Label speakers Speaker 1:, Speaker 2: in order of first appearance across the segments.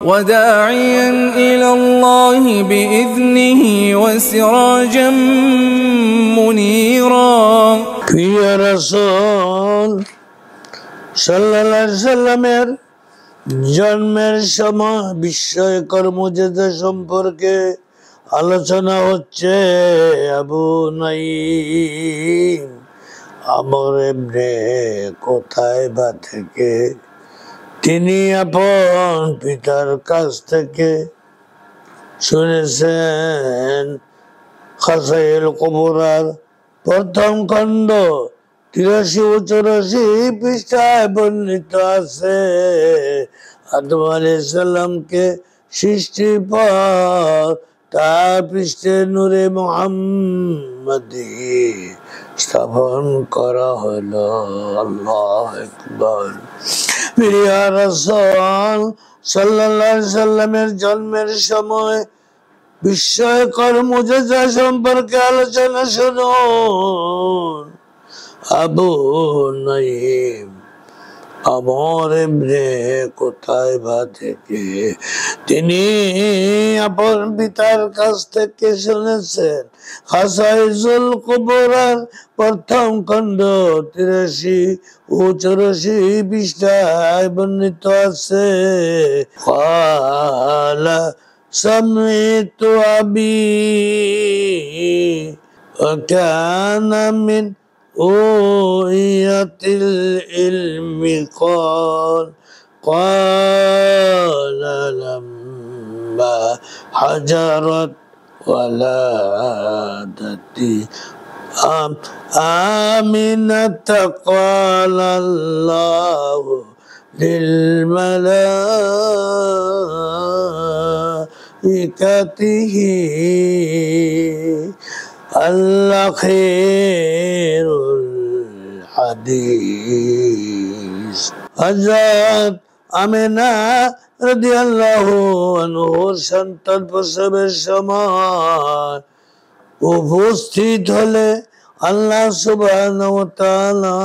Speaker 1: وداعيا إلى الله بإذنه وسراجا منيرا
Speaker 2: প্রিয় রাসূল সাল্লাল্লাহু আলাইহি সাল্লামের জন্মের সময় বিস্ময়কর মুজিজা সম্পর্কে আলোচনা হচ্ছে। আবু নাঈম আমর ইবনে কুতাইবা থেকে তিনি আপন পিতার কাছ থেকে শুনেছেন। খাসাইল কুবরার প্রথম খণ্ড 83 ও 84 পৃষ্ঠায় বর্ণিত আছে, আদম আলাইহিস সালামকে সৃষ্টির পর তার পৃষ্ঠে নূরে মুহাম্মাদি স্থাপন করা হলো। আল্লাহু আকবার। প্রিয় রাসূল সাল্লাল্লাহু আলাইহি সাল্লামের জন্মের সময় বিস্ময়কর মুজিজা সম্পর্কে আলোচনা শুনুন। আবু নাঈম আমর ইবনে কুতাইবা থেকে তিনি আপন পিতার কাছ থেকে শুনেছেন। খাসাইজুল কুবরার প্রথম খণ্ড 83 ও 84 পৃষ্ঠায় বর্ণিত আছে। ক্বালা সামি'তু আবি ওয়া কানা মিন উইয়াতিল ইলমি ক্বালা লাম্মা হাজারাত ওয়ালাদাতি আমিনাতা ক্বালা আল্লাহু লিল মালাইকাতিহি আল্লাহ খায়রুল হাদিস। হযরত আমিনা রাদিয়াল্লাহু আনহার সন্তান প্রসবের সময় উপস্থিত হলে আল্লাহ সুবহানাহু ওয়া তাআলা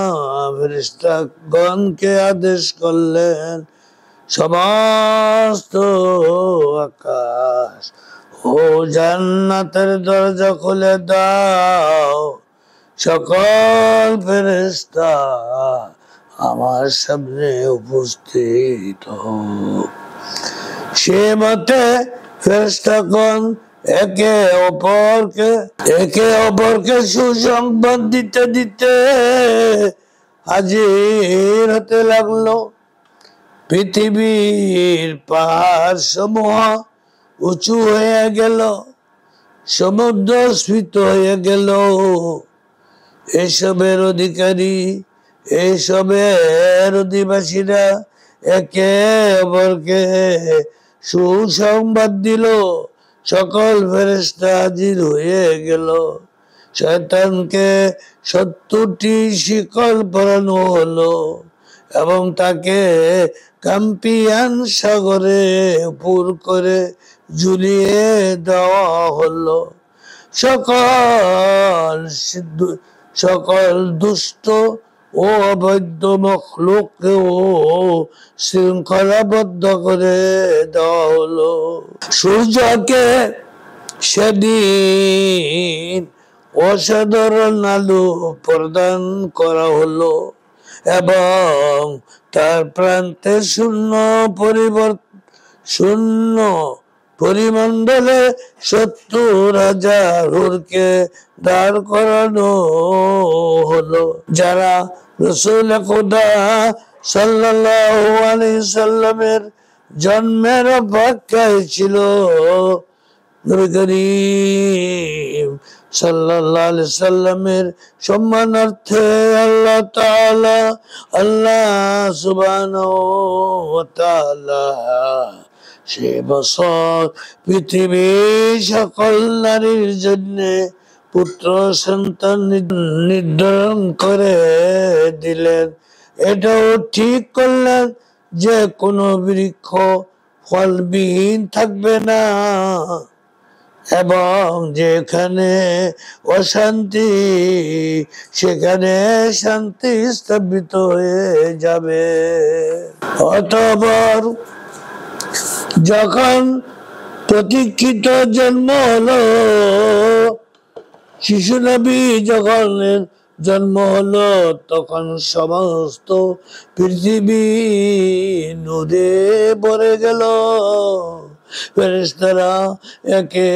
Speaker 2: ফেরেশতাগণকে আদেশ করলেন, সমস্ত আকাশ ও জান্নাতের দরজা খুলে দাও, সকল ফেরেশতা আমার সামনে উপস্থিত হোক। সে মতে ফেরেশতাগণ একে অপরকে সুসংবাদ দিতে দিতে হাজির হতে লাগলো। পৃথিবীর পাহাড় সমূহ উঁচু হয়ে গেল, সমুদ্র স্ফীত হয়ে গেল। এসবের অধিবাসীরা একে অপরকে সুসংবাদ দিল। সকল ফেরেশতা হাজির হয়ে গেল। শয়তানকে 70টি শিকল পরানো হলো এবং তাকে কাম্পিয়ান সাগরে উপর করে ঝুলিয়ে দেওয়া হলো। সকল দুষ্ট ও অবৈধ মখলুককেও শৃঙ্খলাবদ্ধ করে দেওয়া হলো। সূর্যকে সেদিন অসাধারণ আলো প্রদান করা হলো এবং তার প্রান্তে শূন্য পরিমণ্ডলে 70,000 হুরকে দাঁড় করানো হলো, যারা রাসূল খুদা সাল্লাল্লাহু আলাইহি সাল্লামের জন্মের অপেক্ষায় ছিল। নবী করিম সাল্লাল্লাহু আলাইহি সাল্লামের সম্মানার্থে আল্লাহ সুবহানাহু ওয়া তাআলা সে বছর পৃথিবীর সকল নারীর জন্য পুত্র সন্তান নির্ধারণ করে দিলেন। এটাও ঠিক করলেন যে কোনো বৃক্ষ ফলবিহীন থাকবে না এবং যেখানে অশান্তি সেখানে শান্তি স্থাপিত হয়ে যাবে। অতঃপর যখন প্রতীক্ষিত জন্ম হলো, শিশু নবী যখন জন্ম হলো, তখন সমস্ত পৃথিবী নূরে ভরে গেল। ফেরেশতারা একে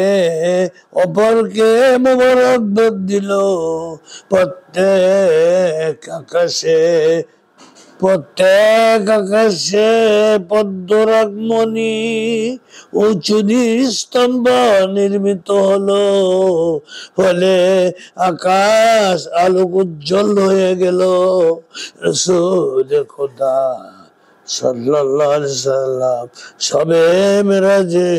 Speaker 2: অপরকে মোবারকবাদ দিল। প্রত্যেক আকাশে পদ্মরাগমণি উঁচু স্তম্ভ নির্মিত হলো, ফলে আকাশ আলোক উজ্জ্বল হয়ে গেল। রাসূল খোদা সাল্লাল্লাহু আলাইহি সাল্লাম সবে মেরাজে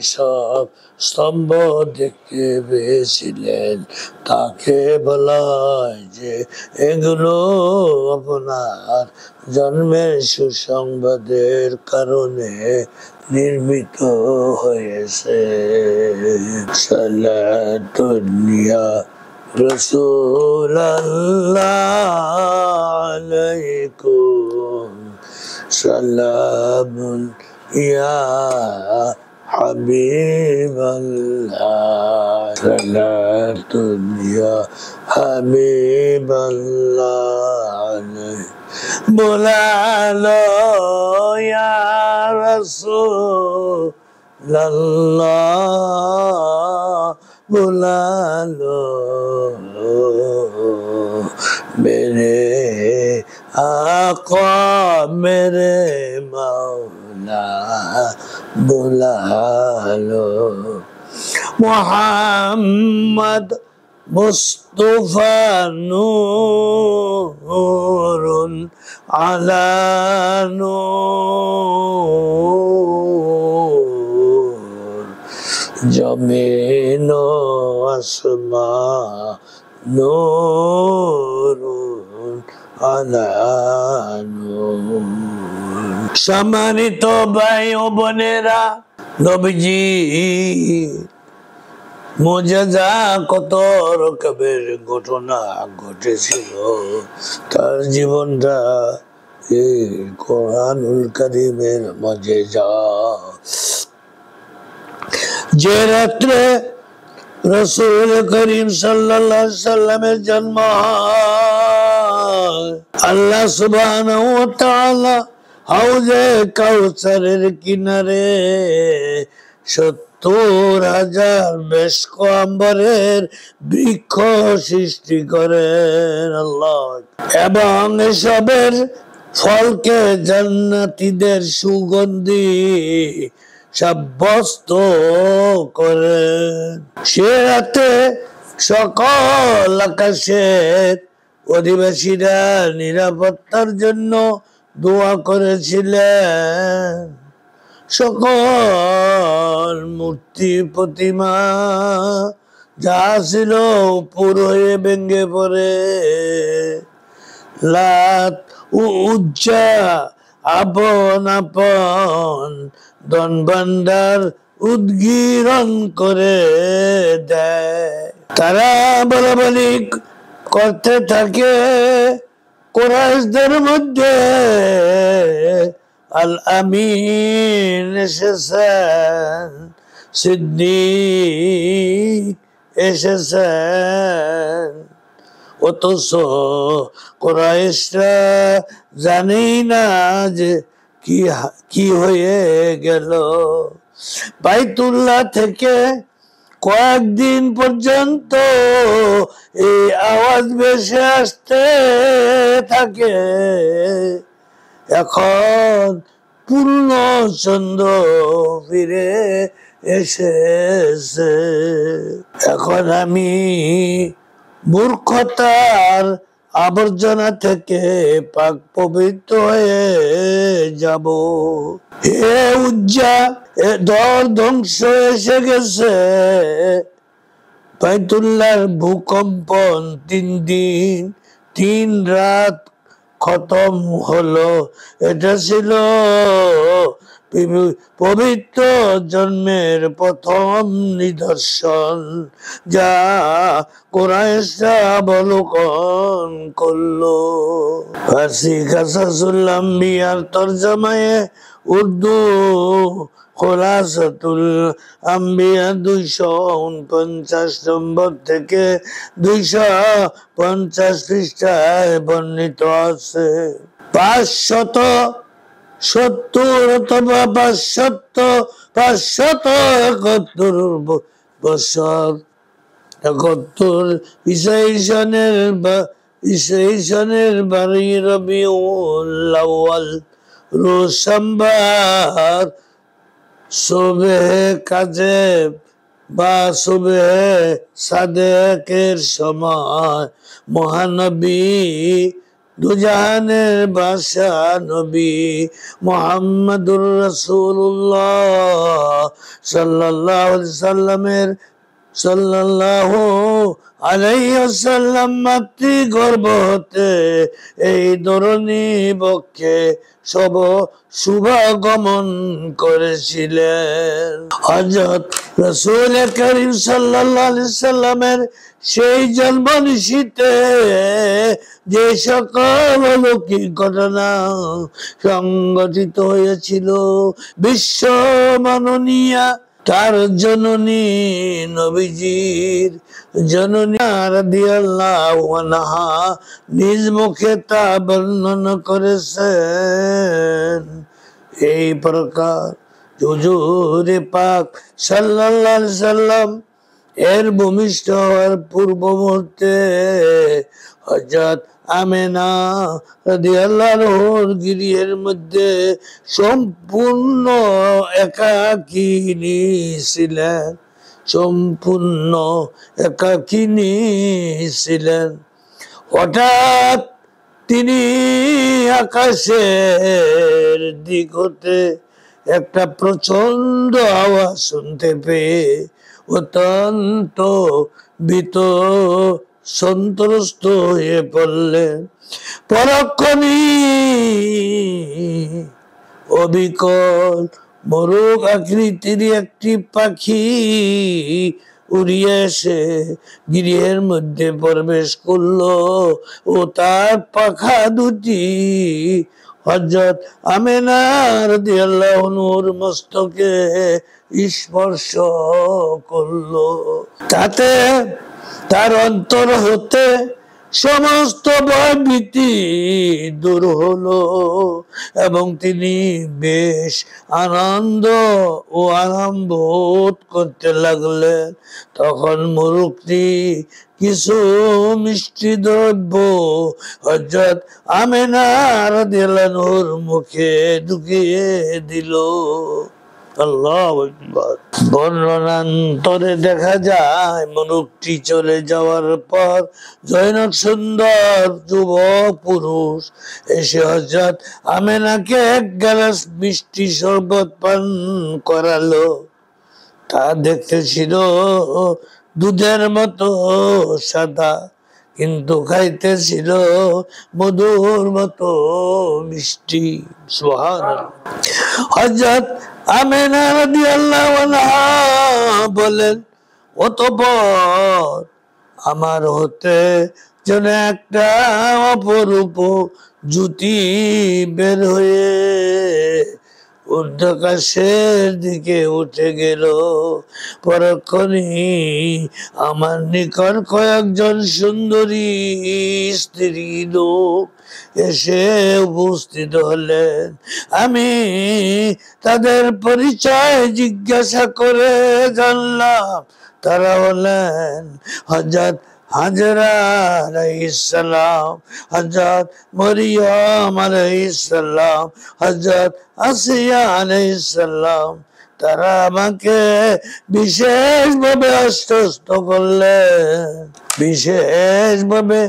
Speaker 2: সব স্তম্ভ দেখতে পেয়েছিলেন। তাকে বলা হয় যে এগুলো আপনার জন্মের সুসংবাদের কারণে নির্মিত হয়েছে। সালাতুল্লাহ রাসূলুল্লাহ আলাইকুম, সালামুন ইয়া হাবিবাল্লাহ, সালাতুন ইয়া হাবিবাল্লাহ। বুলালো ইয়া রাসূলুল্লাহ, বুলালো মেরে आका मेरे मौला बुला लो। मोहम्मद मुस्तफा नूरुन अला नूर, जमीन आसमां नूरुन अला नूर। সম্মানিত ভাই ও বোনেরা, নবীজি মুজিজা কত রকমের ঘটনা ঘটেছিল। তার জীবনটা এই কোরআনুল কারীমের মুজিজা। যে রাত্রে রাসূল করিম সাল্লাল্লাহু আলাইহি সাল্লামের জন্ম হয়, আল্লাহ সুবহানাহু ওয়া তাআলা হাউজে কাউসারের কিনারে ৭০,০০০ মেশক আম্বরের বৃক্ষ সৃষ্টি করেন আল্লাহ, এবং এসবের ফলকে জান্নাতীদের সুগন্ধি সাব্যস্ত করেন। সে রাতে সকল আকাশের অধিবাসীরা নিরাপত্তার জন্য দোয়া করেছিলেন। সকল মূর্তি প্রতিমা যা ছিল পুরোয়ে ভেঙে পড়ে। লাত ও উজ্জা আপন আপন ধন ভান্ডার উদ্গীরণ করে দেয়। তারা বলাবলি করতে থাকে, কুরাইশদের মধ্যে আল আমিন এসেছেন, সিদ্দিক এসেছেন। অথচ কুরাইশরা জানেই না যে কি হয়ে গেল। বাইতুল্লাহ থেকে কয়েকদিন পর্যন্ত এই আওয়াজ ভেসে আসতে থাকে। এখন পূর্ণ চন্দ্র ফিরে এসেছে। এখন আমি মূর্খতার আবর্জনা থেকে পাক পবিত্র হয়ে যাব। হে উজ্জা, দর ধ্বংস এসে গেছে। বাইতুল্লাহর ভূকম্পন ৩ দিন ৩ রাত খতম হলো। এটা ছিল পবিত্র জন্মের প্রথম নিদর্শন, যা কুরাইশরা অবলোকন করলো। ফার্সি কাসাসুল আম্বিয়ার তরজমায়ে উর্দু খোলাসাতুল আম্বিয়া 249 নম্বর থেকে 250 পৃষ্ঠায় বর্ণিত আছে। 570 অথবা 571 বছর 71 ঈসাইসনের 12 রবিউল আউয়াল রোজ সোমবার সুবহে কাজেব বা সুবহে সাদেকের সময় মহানবী দুজাহানের বাদশাহ নবী মুহাম্মদুর রাসূলুল্লাহ সাল্লাল্লাহু আলাইহি ওয়াসাল্লাম মাতৃগর্ভ হতে এই ধরনী বক্ষে শুভাগমন করেছিলেন। হযরত রাসূল করিম সাল্লাল্লাহু আলাইহি সাল্লামের সেই জন্ম নিশিতে যে সকল অলৌকিক ঘটনা সংঘটিত হয়েছিল, বিশ্ব মাননীয়া তার জননী নবীজির জননী রাদিয়াল্লাহু আনহা নিজ মুখে তা বর্ণনা করেছেন এই প্রকার। হুজুরে পাক সাল্লাল্লাহু আলাইহি সাল্লাম এর ভূমিষ্ঠ হওয়ার পূর্ব মুহূর্তে হযরত আমেনা রাদিয়াল্লাহু আনহার গৃহের মধ্যে সম্পূর্ণ একাকিনী ছিলেন। হঠাৎ তিনি আকাশের দিক হতে একটা প্রচন্ড আওয়াজ শুনতে পেয়ে অত্যন্ত ভীত সন্ত্রস্ত হয়ে পড়লেন। পরক্ষণেই অবিকল মোরগ আকৃতির একটি পাখি উড়িয়ে এসে গৃহের মধ্যে প্রবেশ করলো ও তার পাখা দুটি হযরত আমেনা রাদিয়াল্লাহু আনহার মস্তকে স্পর্শ করলো। তাতে তার অন্তর হতে সমস্ত ভয় ভীতি দূর হলো এবং তিনি বেশ আনন্দ ও আরাম বোধ করতে লাগলেন। তখন মোরগটি কিছু মিষ্টি দ্রব্য হযরত আমেনা রাদিয়াল্লাহু আনহার মুখে ঢুকিয়ে দিল। আল্লাহু আকবার। বর্ণনান্তরে দেখা যায় মোরগটি চলে যাওয়ার পর জনৈক সুন্দর যুবক পুরুষ এসে হযরত আমেনাকে এক গ্লাস মিষ্টি শরবত পান করালো। তা দেখতে ছিল দুধের মতো সাদা, কিন্তু খাইতে ছিল মধুর মতো মিষ্টি। সুবহানাল্লাহ। হযরত আমেনা রাদিয়াল্লাহু আনহা বলেন, অতঃপর আমার হতে যেন একটা অপরূপ জ্যোতি বের হয়ে ঊর্ধ্বাকাশের দিকে উঠে গেল। পরক্ষণেই আমার নিকট কয়েকজন সুন্দরী স্ত্রী লোক এসে উপস্থিত হলেন। আমি তাদের পরিচয় জিজ্ঞাসা করে জানলাম তারা হলেন হযরত হাজরা আলাইহিস সালাম, হযরত মরিয়ম আলাইহিস সালাম, হযরত আসিয়া আলাইহিস সালাম। তারা আমাকে বিশেষভাবে আশ্বস্ত করলেন বিশেষভাবে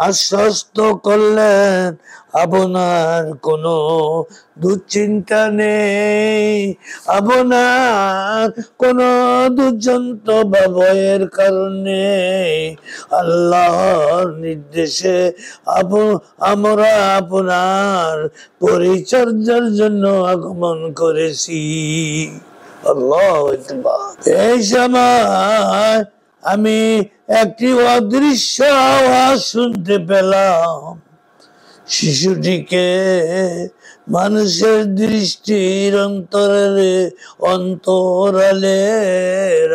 Speaker 2: আশ্বস্ত করলেন, আপনার কোনো দুশ্চিন্তা নেই, আপনার কোনো দুর্জন্ত বা ভয়ের কারণে আল্লাহর নির্দেশে আমরা আপনার পরিচর্যার জন্য আগমন করেছি। আল্লাহু আকবার। এই সময় আমি একটি অদৃশ্য আওয়াজ শুনতে পেলাম, শিশুটিকে মানুষের দৃষ্টির অন্তরালে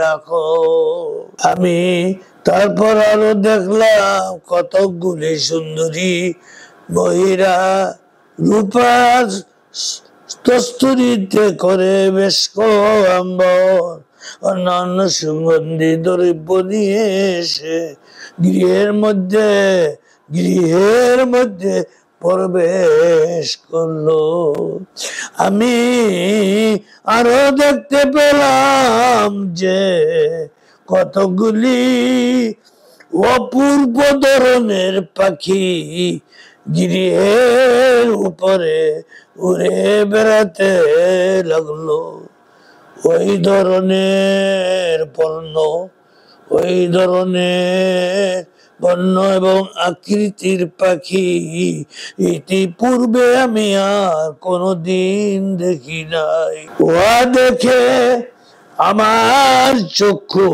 Speaker 2: রাখো। আমি তারপর আরো দেখলাম কতকগুলি সুন্দরী মহিলা রূপার কস্তুরীতে করে বেশক, আম্বর, অন্যান্য সুগন্ধি দ্রব্য নিয়ে এসে গৃহের মধ্যে প্রবেশ করলো। আমি আরো দেখতে পেলাম যে কতগুলি অপূর্ব ধরনের পাখি গৃহের উপরে উড়ে বেড়াতে লাগলো। ওই ধরনের বর্ণ এবং আকৃতির পাখি ইতিপূর্বে আমি আর কোনোদিন দেখি নাই। উহা দেখে আমার চক্ষু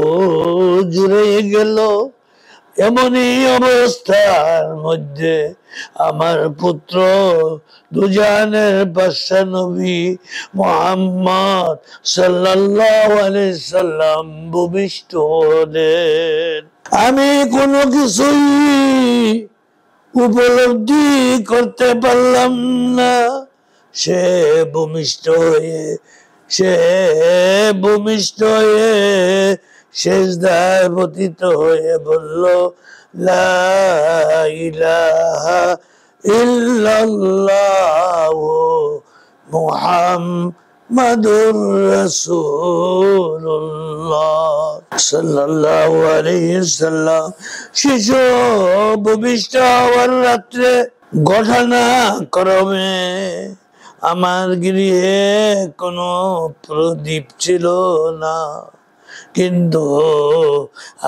Speaker 2: জুড়ে গেল। এমনই অবস্থার মধ্যে আমার পুত্র দুজানের বাদশা নবী মুহাম্মদ সাল্লাল্লাহু আলাইহি সাল্লাম ভূমিষ্ঠ হলেন। আমি কোনো কিছুই উপলব্ধি করতে পারলাম না। সে ভূমিষ্ঠ হয়ে সেজদায় পতিত হয়ে বলল, লা ইলাহা ইল্লাল্লাহু মুহাম্মাদুর রাসূলুল্লাহ সাল্লাল্লাহু আলাইহি সাল্লাম। শিশু ভূমিষ্ঠ হওয়ার রাত্রে ঘটনাক্রমে আমার গৃহে কোনো প্রদীপ ছিল না, কিন্তু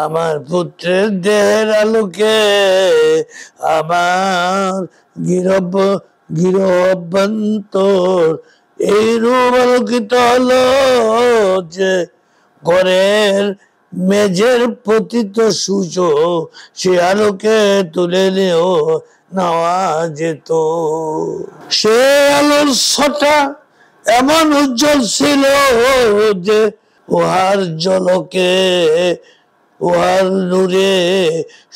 Speaker 2: আমার পুত্রের দেহের আলোকে আমার গৃহভ্যন্তর এইরূপ আলোকিত হলো যে ঘরের মেঝের পতিত সূর্য সে আলোকে তুলে নেওয়া যেত। সে আলোর ছটা এমন উজ্জ্বল ছিল যে উহার নূরে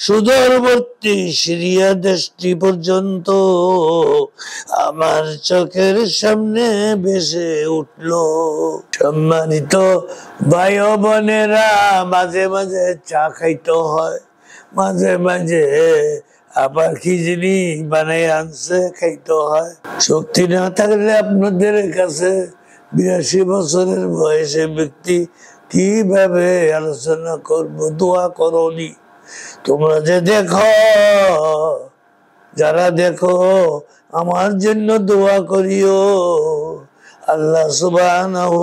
Speaker 2: সুদূরবর্তী সিরিয়া দেশটি পর্যন্ত আমার চোখের সামনে ভেসে উঠল। সম্মানিত ভাই ও বোনেরা, মাঝে মাঝে চা খাইতে হয়, মাঝে মাঝে আবার খিচুড়ি বানাই আনছে খাইতে হয়। শক্তি না থাকলে আপনাদের কাছে 82 বছরের বয়সে ব্যক্তি কিভাবে আলোচনা করবো? দোয়া করনি তোমরা যে যারা দেখো আমার জন্য দোয়া করিও। আল্লাহ সুবহানাহু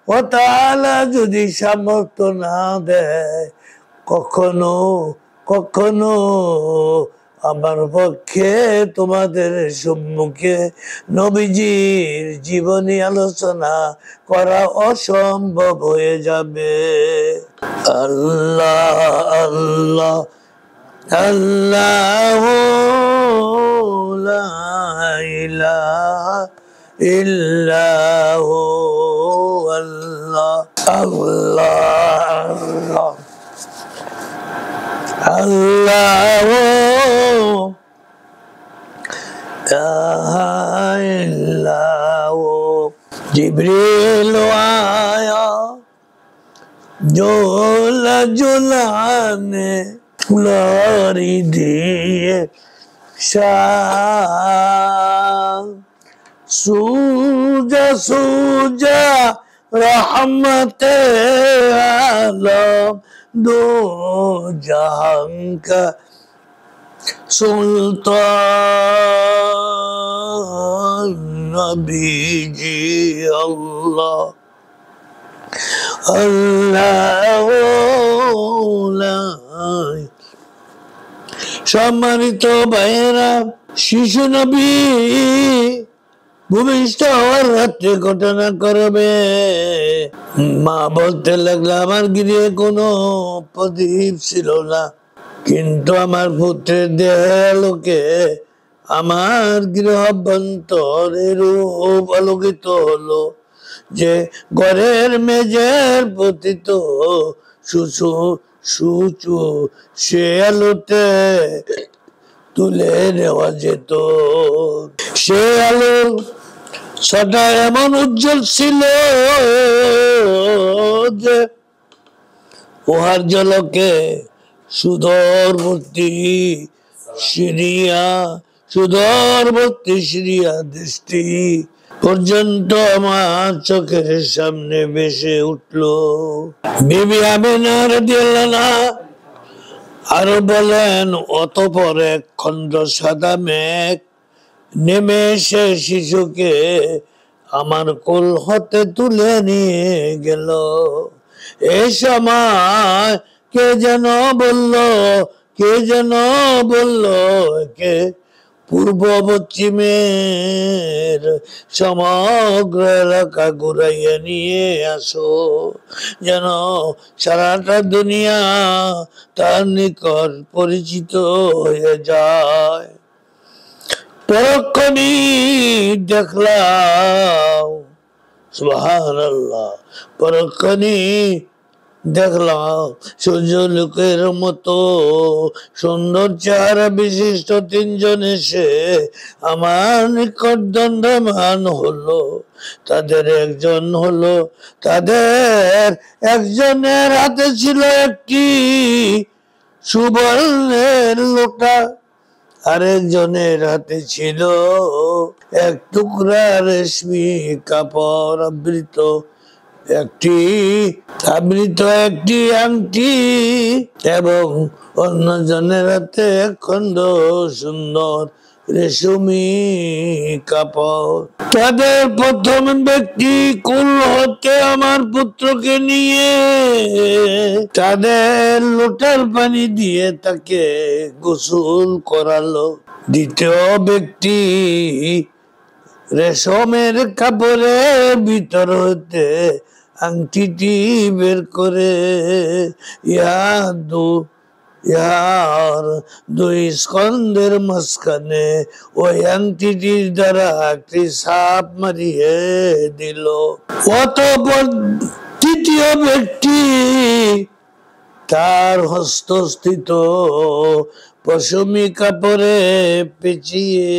Speaker 2: ওয়া তাআলা যদি সামর্থ্য না দেয়, কখনো আমার পক্ষে তোমাদের সম্মুখে নবীজির জীবনী আলোচনা করা অসম্ভব হয়ে যাবে। আল্লাহ আল্লাহ আল্লাহু লা ইলাহা ইল্লাহু আল্লাহ আল্লাহ আল্লাহ আল্লাহ। জিবরিল আয়া জোলানে ফুলারি দিয়ে সুজা রহমতে আলম दो जहां का सुल्तान नबी जी अल्लाह अल्लाह সম্মানিত ভাইয়েরা, শিশু নবী ভূমিষ্ঠ হওয়ার রাত্রে ঘটনা করবে। মা বলতে লাগলো, আমার গৃহে কোনো প্রদীপ ছিল না, কিন্তু আমার পুত্রের দেহে আলোকে আমার গৃহ অভ্যন্তরে রূপ আলোকিত হলো যে ঘরের মেঝের পতিত সুচু সুচু সে আলোতে তুলে নেওয়া যেত। সে আলো সদা এমন উজ্জ্বল ছিল যে উহার ঝলকে সুদূরবর্তী সিরিয়া দৃষ্টি পর্যন্ত আমার চোখের সামনে ভেসে উঠলো। বিবি আমিনা রাদিয়াল্লাহু আনহা আরো বলেন, অতঃপর এক খণ্ড সাদা মেঘ নেমে এসে শিশুকে আমার কোল হতে তুলে নিয়ে গেল। এই সময় কে যেন বলল কে পূর্ব পশ্চিমের সমগ্র এলাকা ঘুরাইয়া নিয়ে আসো, যেন সারাটা দুনিয়া তার নিকট পরিচিত হয়ে যায়। পরক্ষণেই দেখলাম, সুবহানাল্লাহ, পরক্ষণেই দেখলাম সূর্যালোকের মতো সুন্দর চেহারা বিশিষ্ট তিনজন এসে আমার নিকট দণ্ডায়মান হলো। তাদের একজনের হাতে ছিল একটি সুবর্ণের লোটা, আরেকজনের হাতে ছিল এক টুকরা রেশমি কাপড় আবৃত একটি আংটি, এবং অন্যজনের হাতে এক খণ্ড সুন্দর রেশমি কাপড়। তাদের প্রথম ব্যক্তি কুল হতে আমার পুত্রকে নিয়ে তাদের লোটার পানি দিয়ে তাকে গোসল করালো। দ্বিতীয় ব্যক্তি রেশমের কাপড়ের ভিতর হতে আংটিটি বের করে ইহার দুই স্কন্ধের মাঝখানে ওই আংটিটির দ্বারা একটি ছাপ মারিয়ে দিল। অতঃপর তৃতীয় ব্যক্তি তার হস্তস্থিত পশমি কাপড়ে পেঁচিয়ে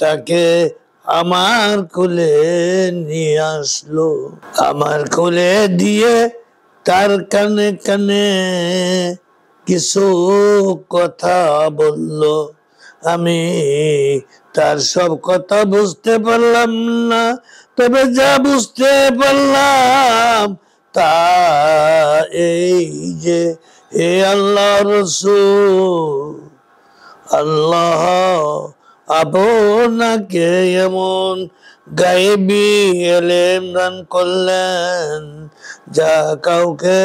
Speaker 2: তাকে আমার কোলে নিয়ে আসলো। আমার কোলে দিয়ে তার কানে কানে কিছু কথা বলল। আমি তার সব কথা বুঝতে পারলাম না, তবে যা বুঝতে পারলাম তা এই যে, হে আল্লাহ রাসূল, আল্লাহ আপনাকে এমন গায়েবী ইলম দান করলেন যা কাউকে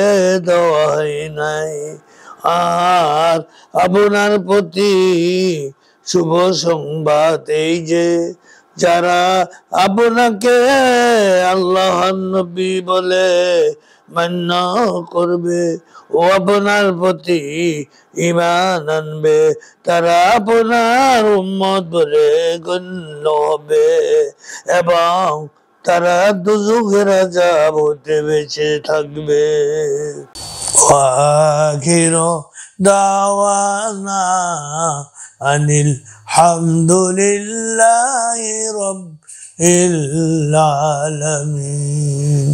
Speaker 2: দেওয়া হয় নাই, আর আপনার প্রতি শুভ সংবাদ এই যে যারা আপনাকে আল্লাহর নবী বলে মান্য করবে ও আপনার প্রতি ঈমান আনবে, তারা আপনার উম্মত বলে গণ্য হবে এবং তারা দুজখের আযাব হতে বেঁচে থাকবে। আখিরু দাওয়ানা আনিল হামদুলিল্লাহি রাব্বিল আলামিন।